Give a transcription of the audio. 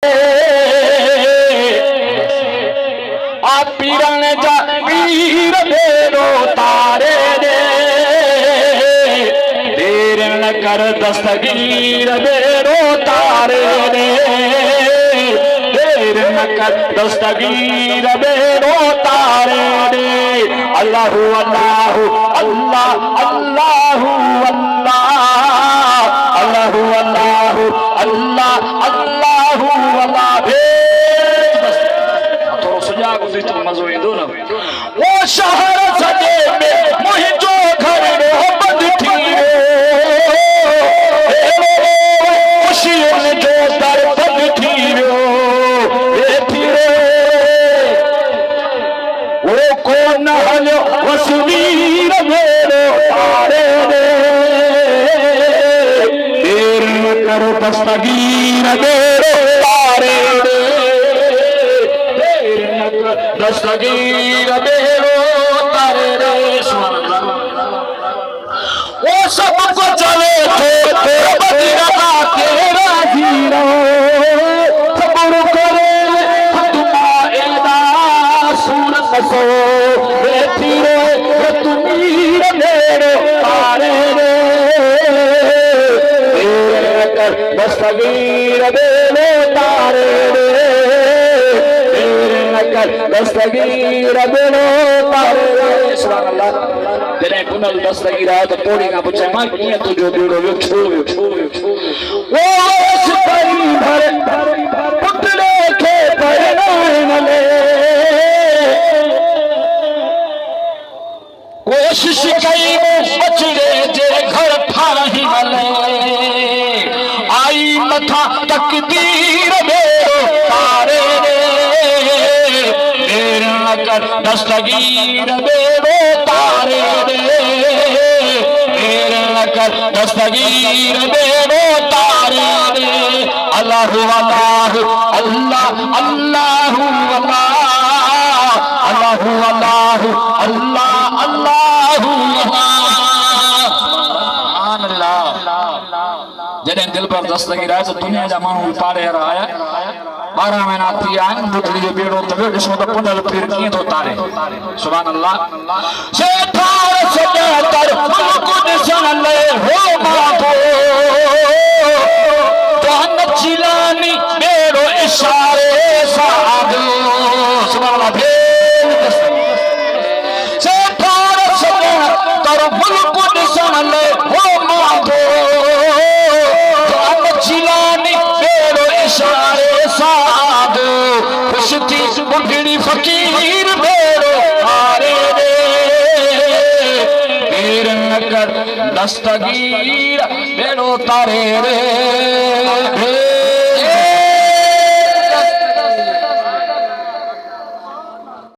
आप पीरन जा पीर बेरो तारे रे देर न कर दस्तगीर बेरो तारे रे देर न कर दस्तगीर बेरो तारे रे अल्लाहु अल्लाहु अल्लाह अल्लाहु अल्लाह अल्लाहु अल्लाहु अल्लाह अल्लाहु अल्लाह थोरो सुजाग हुजे तो मज़ो ईंदो न वो शहर सजे में मुंहिंजो घर मोहब्बत थी खुशियुनि जो दर बंद थी वो कोन हलियो वसवीर मेरो तारे रे देर न करो दस्तगीर मेरो तारे रे देर न कर दस्तगीर मेरो तारे रे वो सब को चले तेरा बदला तेरा जीरो सब्र करे तुम्हारा सूरत सो बेटी रे तुमीर मेरो तारे रे दस्तगीर मेरो तारे रे दस्तगीर मेरो तारे रे सुभान अल्लाह जॾहिं पुनल दस्तगीर आयो त पोड़ी खां पुछे मां कीअं तुंहिंजो बेड़ो वियो छो वो सिपाही भर पुतड़े खे परणाइण ले कोशिश कई बचड़े जे घर ठाही हले आई मथा तकदीर मेरो तारे रे देर न कर दस्तगीर मेरो तारे रे देर न कर दस्तगीर मेरो तारे रे अल्लाहु अल्लाहु अल्लाह अल्लाहु अल्लाह अल्लाहु अल्लाहु अल्लाह अल्लाहु सुभान अल्लाह जॾहिं दिल पर दस्तगीर आहे त दुनिया जा माण्हू तारे आया 12 महीना थी विया आहिनि बुटड़ी जो बेड़ो त वियो ॾिसो त पुनल पीर कीअं थो तारे सुभान अल्लाह से थार सॼा कर मुल्क ॾिसण लाइ हो माधो तो नचिलानी बेड़ो इशारे सां सुभान अल्लाह से थार सॼा कर मुल्क ॾिसण लाइ हो माधो तो नचिलानी बेड़ो इशारे खुशती बुढ़ड़ी फकीर बेड़ो तारे रे देर न कर दस्तगीर बेड़ो तारे रे